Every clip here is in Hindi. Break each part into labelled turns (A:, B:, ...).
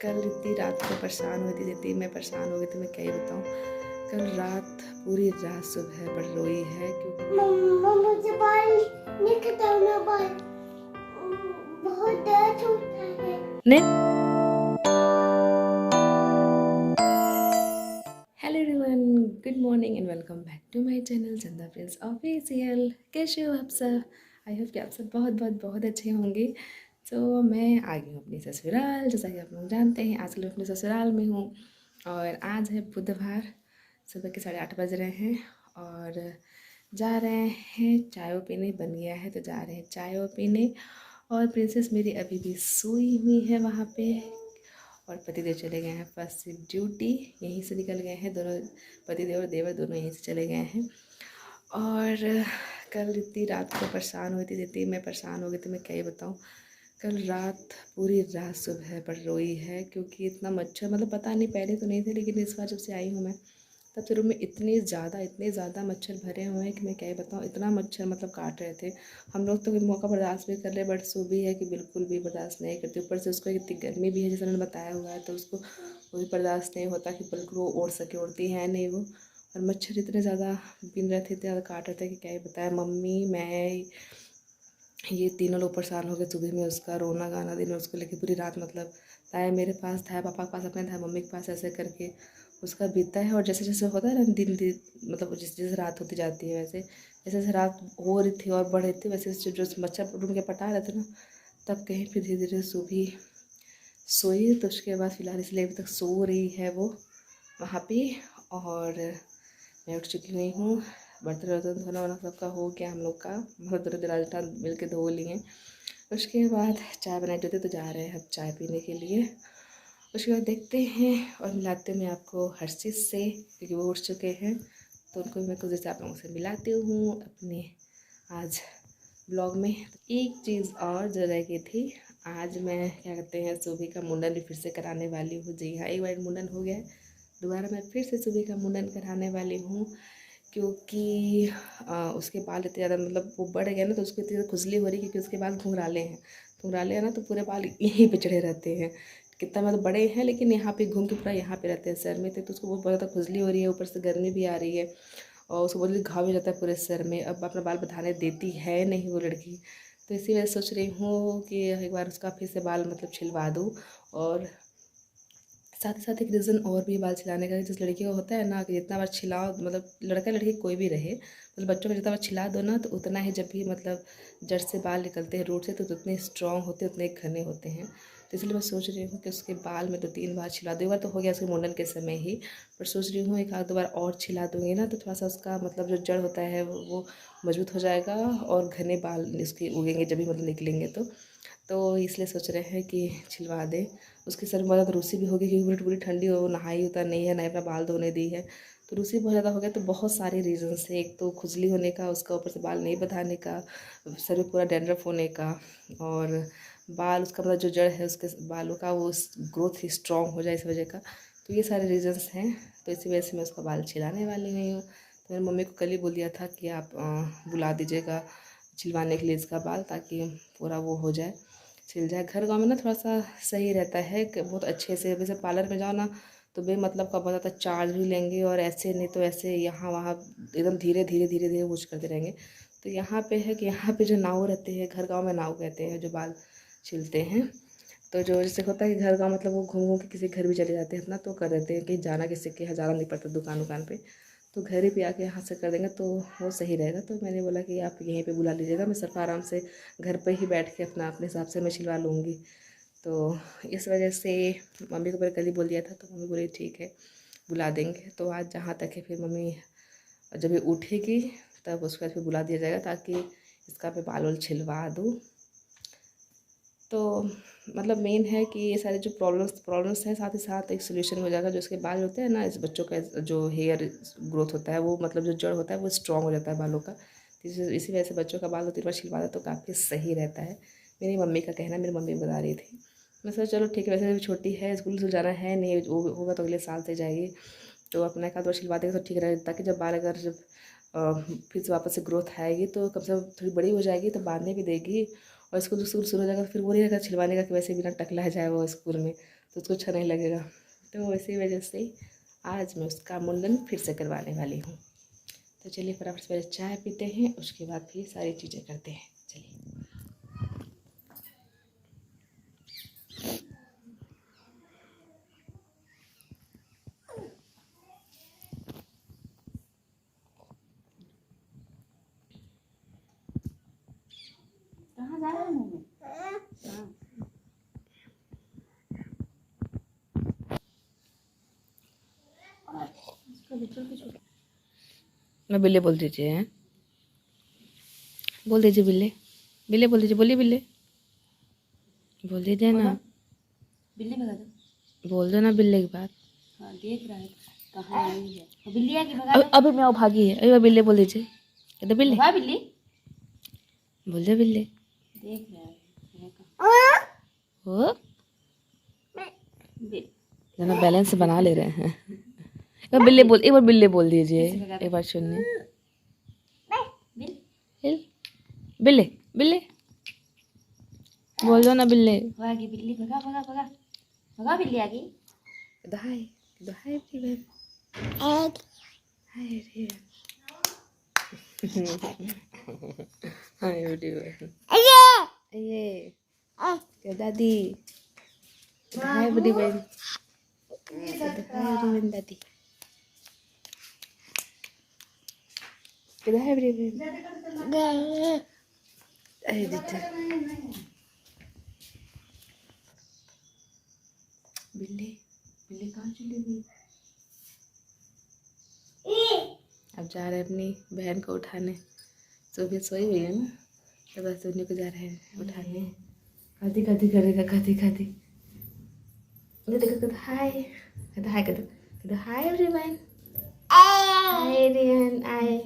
A: कल इतनी रात को परेशान हुई थी, जितनी मैं परेशान हो गई थी मैं क्या ही बताऊँ। कल रात पूरी रात सुबह पर रोई है क्योंकि
B: मम्मा मुझे बाल नहीं कटाना बाल बहुत दर्द होता है।
A: Hello everyone, good morning and welcome back to my channel Chanda Prince Official. कैसे हो आप सब? आई होप कि आप सब बहुत बहुत बहुत अच्छे होंगे। तो मैं आ गई हूँ अपनी ससुराल। जैसा कि आप लोग जानते हैं आजकल मैं अपने ससुराल में हूँ और आज है बुधवार, सुबह के 8:30 बज रहे हैं और जा रहे हैं चाय पीने। बन गया है तो जा रहे हैं चाय पीने। और प्रिंसेस मेरी अभी भी सोई हुई है वहाँ पे और पतिदेव चले गए हैं फर्स्ट शिफ्ट ड्यूटी, यहीं से निकल गए हैं दोनों। पतिदेव और देवर दोनों यहीं से चले गए हैं। और कल इतनी रात को परेशान हुई थी, जितनी मैं परेशान हो गई थी मैं क्या ही बताऊँ। कल रात पूरी रात सुबह पर रोई है क्योंकि इतना मच्छर, मतलब पता नहीं पहले तो नहीं थे लेकिन इस बार जब से आई हूँ मैं तब से रूम में इतने ज़्यादा मच्छर भरे हुए हैं कि मैं क्या ही बताऊँ। इतना मच्छर मतलब काट रहे थे। हम लोग तो मौका बर्दाश्त भी कर रहे, बट सो भी है कि बिल्कुल भी बर्दाश्त नहीं करती। ऊपर से उसको इतनी गर्मी भी है जैसे उन्होंने बताया हुआ है, तो उसको वो भी बर्दाश्त नहीं होता कि बिल्कुल वो ओढ़ सके, उड़ती है नहीं वो। और मच्छर इतने ज़्यादा बिन रहे थे, इतने ज़्यादा काट रहे थे कि क्या ही बताया। मम्मी, मैं, ये तीनों लोग परेशान हो गए। सुबह में उसका रोना गाना, दिन में उसको लेके पूरी रात, मतलब था मेरे पास, था पापा के पास, अपने था मम्मी के पास, ऐसे करके उसका बीतता है। और जैसे जैसे होता है ना दिन मतलब जैसे जैसे रात होती जाती है वैसे जैसे जैसे रात हो रही थी और बढ़ रही थी वैसे वैसे जो मच्छर रूम के पटा रहे थे ना, तब कहीं फिर धीरे धीरे सुबह सोई। तो उसके बाद फिलहाल इसलिए अभी तक सो रही है वो वहाँ पे। और मैं उठ चुकी हुई हूँ। बर्तन वर्तन धोना वोना सबका हो गया हम लोग का, मतलब दोनों राजस्थान मिल के धो लिए। उसके बाद चाय बनाई देते तो जा रहे हैं अब चाय पीने के लिए। उसके बाद देखते हैं और मिलाते हैं मैं आपको हर्षित से, क्योंकि वो उठ चुके हैं तो उनको मैं कुछ जैसे आप लोगों से मिलाती हूँ अपने आज ब्लॉग में। एक चीज़ और जो रह गई थी, आज मैं क्या कहते हैं सुबह का मुंडन भी फिर से कराने वाली हूँ। जी हाँ, एक बार मुंडन हो गया है, दोबारा मैं फिर से सुबह का मुंडन कराने वाली हूँ क्योंकि उसके बाल इतने ज़्यादा मतलब वो बढ़ गए ना, तो उसको इतनी ज़्यादा खुजली हो रही है क्योंकि उसके बाल घुंघराले हैं। घुंघराले हैं ना, तो पूरे बाल यहीं पे चढ़े रहते हैं। कितना मतलब बड़े हैं लेकिन यहाँ पे घूम के पूरा यहाँ पे रहते हैं सर में, तो उसको बहुत ज़्यादा खुजली हो रही है, ऊपर से गर्मी भी आ रही है और उसको बहुत जल्दी घाव हो जाता है पूरे सर में। अब अपना बाल बढ़ाने देती है नहीं वो लड़की, तो इसी वजह से सोच रही हूँ कि एक बार उसका फिर से बाल मतलब छिलवा दूँ। और साथ ही साथ एक रीज़न और भी बाल छिलाने का, जिस लड़की का होता है ना कि जितना बार छिलाओ, मतलब लड़का लड़की कोई भी रहे, मतलब बच्चों को जितना बार छिला दो ना तो उतना ही जब भी मतलब जड़ से बाल निकलते हैं रूट से तो उतने स्ट्रॉन्ग होते हैं, उतने घने होते हैं। तो इसलिए मैं सोच रही हूँ कि उसके बाल में 2-3 बार छिला दूँ। एक बार तो हो गया उसके मुंडन के समय ही, पर सोच रही हूँ एक आध दो बार और छिला दूँगी ना तो थोड़ा सा उसका मतलब जो जड़ होता है वो मजबूत हो जाएगा और घने बाल इसके उगेंगे जब भी मतलब निकलेंगे तो इसलिए सोच रहे हैं कि छिलवा दें। उसके सर में बहुत ज़्यादा रूसी भी होगी क्योंकि पूरी पूरी ठंडी हो, नहाई उतर नहीं है, ना अपना बाल धोने दी है, तो रूसी बहुत ज़्यादा हो गया। तो बहुत सारे रीज़न से, एक तो खुजली होने का, उसका ऊपर से बाल नहीं बंधाने का, सर में पूरा डैंड्रफ होने का, और बाल उसका मतलब जो जड़ है उसके बालों का वो ग्रोथ ही स्ट्रॉन्ग हो जाए इस वजह का। तो ये सारे रीज़न्स हैं, तो इसी वजह से मैं उसका बाल छिलाने वाली हुई हूँ। तो मैंने मम्मी को कल ही बोल दिया था कि आप बुला दीजिएगा छिलवाने के लिए इसका बाल, ताकि पूरा वो हो जाए, छिल जाए। घर गाँव में ना थोड़ा सा सही रहता है कि बहुत अच्छे से, वैसे पार्लर में जाओ ना तो बेमतलब का बहुत ज़्यादा चार्ज भी लेंगे और ऐसे नहीं तो ऐसे यहाँ वहाँ एकदम धीरे धीरे धीरे धीरे कुछ करते रहेंगे। तो यहाँ पे है कि यहाँ पे जो नाऊ रहते हैं, घर गाँव में नाऊ कहते हैं जो बाल छिलते हैं, तो जो जैसे होता है कि घर गाँव मतलब वो घूम घूम के किसी घर भी चले जाते हैं अपना, तो कर देते हैं कि जाना किसी के यहाँ जाना नहीं पड़ता दुकान वुकान पे, तो घर ही पे आके यहाँ से कर देंगे तो वो सही रहेगा। तो मैंने बोला कि आप यहीं पे बुला लीजिएगा, मैं सिर्फ आराम से घर पे ही बैठ के अपने हिसाब से मैं छिलवा लूँगी। तो इस वजह से मम्मी को मैंने कल ही बोल दिया था, तो मम्मी बोली ठीक है बुला देंगे। तो आज जहाँ तक है फिर मम्मी जब ये उठेगी तब उसके बाद फिर बुला दिया जाएगा ताकि इसका मैं बाल वाल छिलवा दूँ। तो मतलब मेन है कि ये सारे जो प्रॉब्लम्स हैं, साथ ही साथ एक सोल्यूशन हो जाएगा। जो उसके बाल होते हैं ना, इस बच्चों का जो हेयर ग्रोथ होता है वो मतलब जो जड़ होता है वो स्ट्रॉन्ग हो जाता है बालों का। तो इसी वजह से बच्चों का बाल 2-3 बार छिलवा दे तो काफ़ी सही रहता है। मेरी मम्मी का कहना, मेरी मम्मी बता रही थी। मैं सोचा चलो ठीक है, वैसे भी छोटी है, स्कूल से जाना है नहीं, वो होगा तो अगले साल से जाएगी, तो अपना एक आध बार छिलवा देगा तो ठीक रहेगा, ताकि जब बाल अगर जब फिर से वापस से ग्रोथ आएगी तो कम से कम थोड़ी बड़ी हो जाएगी तो बांधने भी देगी। और स्कूल स्कूल शुरू हो जाएगा तो फिर वो नहीं रहेगा छिलवाने का कि वैसे बिना टकला जाए वो स्कूल में, तो उसको अच्छा नहीं लगेगा। तो इसी वजह से आज मैं उसका मुंडन फिर से करवाने वाली हूँ। तो चलिए फटाफट से पहले चाय पीते हैं, उसके बाद फिर सारी चीज़ें करते हैं। चलिए।
B: कहाँ जा रहे हो? हाँ।
A: मैं बिल्ले बोल दीजिए हैं, बोल दीजिए बिल्ले, बिल्ले बोल दीजिए, बोलिए बिल्ले, बोल दीजिए ना,
B: बिल्ली भगा दो।
A: बोल दो ना बिल्ले की बात।
B: हाँ देख रहा है कहाँ आई है। तो बिल्ली आके भगा
A: अब
B: दो।
A: अभी मैं वो भागी है, अभी बिल्ले बोल दीजिए, कहते बिल्ले,
B: भगा बिल्ली।
A: बोल दे बिल्ले।
B: देख रहा है कहाँ।
A: हो
B: बिल-
A: जना बैलेंस बना ले रहे हैं। एक बार बिल्ले बोल, एक बार बिल्ले बोल दीजिए,
B: कैसे भगा दो?
A: एक बार सुनिए।
B: बिल
A: बिल बिल्ले बिल्ले बोल दो ना बिल्ले।
B: भागी बिल्ली भगा भगा भगा भगा बिल्ली आ गई।
A: Hi hi everyone, hi everyone, hi everyone, ये क्या दादी, हाय एवरीवन, हाय एवरीवन दादी, हाय एवरीवन, अरे दीदी बिल्ली, बिल्ली कहाँ चली गई? अब जा रहे हैं अपनी बहन को उठाने। सोफिया सोई हुई है ना, तो बस उन्हीं को जा रहे हैं उठाने। खाती खाती करेगा, खाती खाती देखो, कहता हाय, कहता हाय, कहता हाय एवरीवन, हाय एवरीवन, आए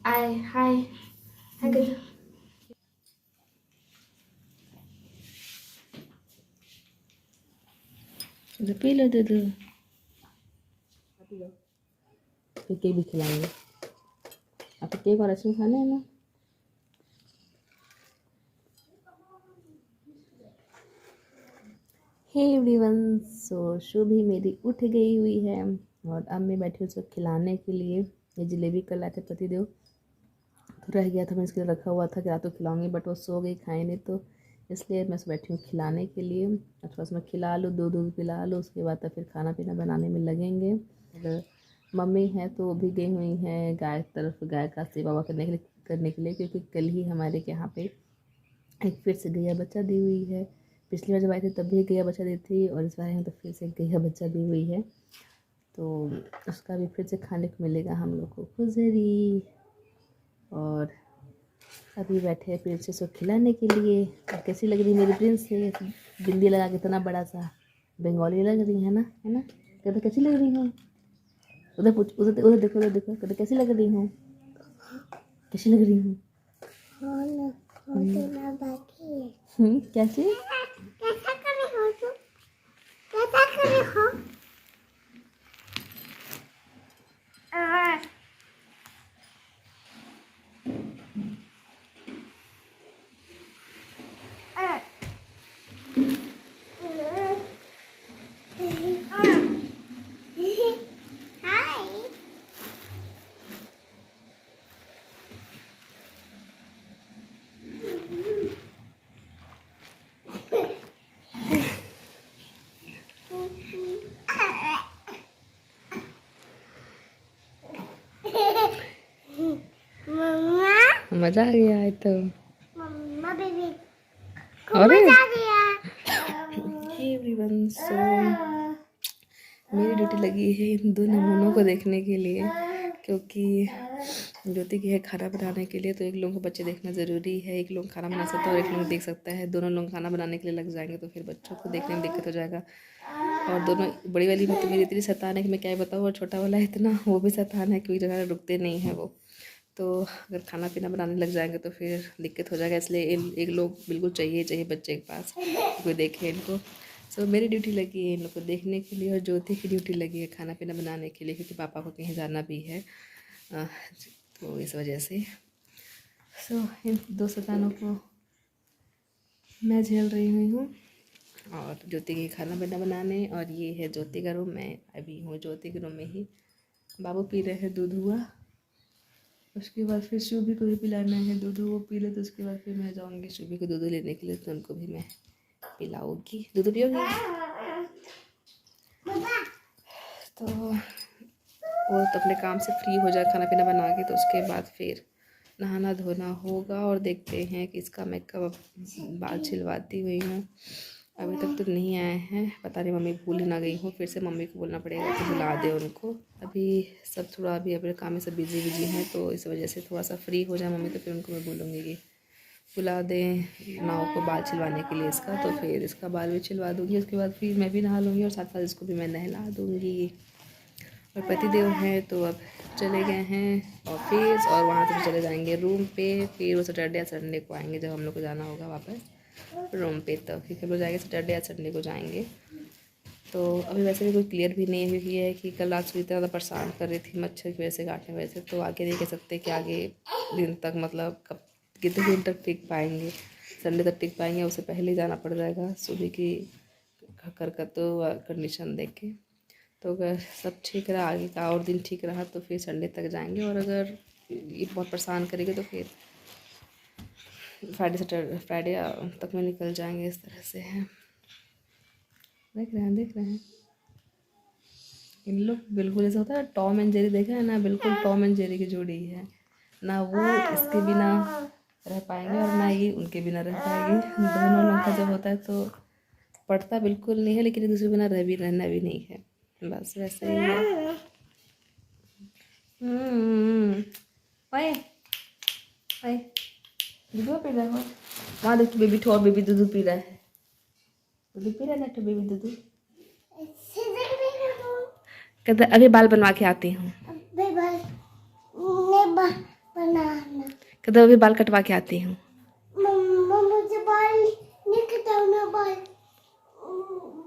A: आए हाय हाय कहता। पी लो दूध, फिर केक भी खिलाएंगे। आपको केक और आइसक्रीम खाना है ना? हे एवरीवन, सो शुभी मेरी उठ गई हुई है और अब मैं बैठी हूँ उसको खिलाने के लिए। ये जलेबी कल लाए थे पतिदेव, तो रह गया था, मैं इसके लिए रखा हुआ था कि रात को खिलाऊंगी, बट वो सो गई, खाई नहीं, तो इसलिए मैं बैठी हूँ खिलाने के लिए। थोड़ा सा मैं खिला लूँ, दूध दूध पिला लूँ, उसके बाद तो फिर खाना पीना बनाने में लगेंगे। अगर मम्मी हैं तो वो भी गई हुई हैं गाय की तरफ, गाय का सेवा करने के लिए, क्योंकि कल ही हमारे के यहाँ पे एक फिर से गैया बच्चा दी हुई है। पिछली बार जब आई थी तब भी गैया बच्चा दी थी, और इस बार यहाँ तो फिर से गैया बच्चा दी हुई है, तो उसका भी फिर से खाने को मिलेगा हम लोग को खुजरी। और अभी बैठे हैं फिर से उसको खिलाने के लिए। और कैसी लग रही मेरी प्रिंस है, बिंदी लगा के इतना बड़ा सा बंगाली लग रही है ना, कहते कैसी लग रही हूँ? उधर पूछ, उधर उधर देखो, उधर देखो, कहते कैसी लग रही हूँ, कैसी लग रही हूँ? कैसी?
B: कैसा करे हो तुम? कैसा करे हो?
A: मज़ा आ गया है तो।
B: मम्मा बेबी
A: अरे
B: मजा आ गया।
A: हे एवरीवन, सो मेरी ड्यूटी लगी है इन दो नमूनों को देखने के लिए, क्योंकि ज्योति की है खाना बनाने के लिए, तो एक लोगों को बच्चे देखना ज़रूरी है। एक लोग खाना बना सकता है और एक लोग देख सकता है। दोनों लोग खाना बनाने के लिए लग जाएंगे तो फिर बच्चों को देखने में दिक्कत हो जाएगा। और दोनों, बड़ी वाली में तो मेरी इतनी शैतान है कि मैं क्या ही बताऊँ, और छोटा वाला इतना वो भी शैतान है, क्योंकि ज़्यादा रुकते नहीं हैं वो। तो अगर खाना पीना बनाने लग जाएंगे तो फिर दिक्कत हो जाएगा, इसलिए एक लोग बिल्कुल चाहिए बच्चे के पास, कोई देखे इनको। सो मेरी ड्यूटी लगी है इन लोग को देखने के लिए, और ज्योति की ड्यूटी लगी है खाना पीना बनाने के लिए, क्योंकि पापा को कहीं जाना भी है। तो इस वजह से सो इन दो शैतानों को मैं झेल रही हुई हूँ। और ज्योति के खाना बना बनाने। और ये है ज्योति का रूम, मैं अभी हूँ ज्योति के रूम में ही। बाबू पी रहे हैं दूध हुआ, उसके बाद फिर शुभी को भी पिलाना है दूध, वो पी ले तो उसके बाद फिर मैं जाऊँगी शुभी को दूध लेने के लिए, तो उनको भी मैं पिलाऊँगी। दूध पियोगी? तो वो तो अपने काम से फ्री हो जाए खाना पीना बना के, तो उसके बाद फिर नहाना धोना होगा। और देखते हैं कि इसका मैं कब बाल छिलवाती हुई हूँ। अभी तक तो नहीं आए हैं, पता नहीं मम्मी भूल ही ना गई हूँ, फिर से मम्मी को बोलना पड़ेगा कि बुला दे उनको। अभी सब थोड़ा अभी अपने काम में सब बिजी हैं, तो इस वजह से थोड़ा सा फ्री हो जाए मम्मी, तो फिर उनको मैं बोलूँगी कि बुला दें नाव को बाल छिलवाने के लिए इसका। तो फिर इसका बाल भी छिलवा दूँगी, उसके बाद फिर मैं भी नहा लूँगी और साथ साथ इसको भी मैं नहला दूँगी। और पतिदेव हैं तो अब चले गए हैं ऑफिस, और वहाँ से चले जाएंगे रूम पे। फिर वो सैटरडे या संडे को आएंगे जब हम लोग को जाना होगा वापस रूम पे, तब क्योंकि हम लोग जाएंगे सैटरडे या संडे को जाएंगे। तो अभी वैसे भी कोई क्लियर भी नहीं हुई है कि कल रात सुबह ज़्यादा परेशान कर रही थी मच्छर की वजह से, काटने की वजह से, तो आगे नहीं कह सकते कि आगे दिन तक मतलब कब कितने दिन तक टिक पाएंगे। संडे तक टिक पाएंगे, उससे पहले ही जाना पड़ जाएगा सुबह की तो कंडीशन देख के। तो अगर सब ठीक रहा, आगे का और दिन ठीक रहा, तो फिर संडे तक जाएंगे। और अगर ये बहुत परेशान करेंगे तो फिर फ्राइडे तक में निकल जाएंगे। इस तरह से है। देख रहे हैं इन लोग बिल्कुल ऐसा होता है टॉम एंड जेरी, देखा है ना, बिल्कुल टॉम एंड जेरी की जोड़ी है ना। वो इसके बिना रह पाएंगे और ना ये उनके बिना रह पाएगी। दोनों लोग का जब होता है तो पड़ता बिल्कुल नहीं है, लेकिन एक दूसरे के बिना रहना भी नहीं है, बस वैसे ही है। ओए ओए दूध पी रहा है वहाँ देख, बेबी ठो और बेबी दूध पी रहा है, दूध पी रहा है ना ठो बेबी दूध। कहते अभी बाल बनवा के आती हूँ, कहते अभी बाल कटवा के आती हूँ।
B: मुझे बाल नहीं कटाना, बाल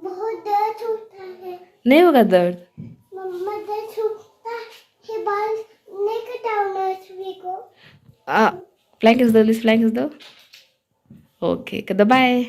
B: बहुत दर्द होता है।
A: नहीं होगा दर्द?
B: मम्मा दर्द होता है, बाल नहीं कटाना सभी को।
A: फ्लैंक्स दो, प्लीज फ्लैंक्स दो। ओके कहते बाय।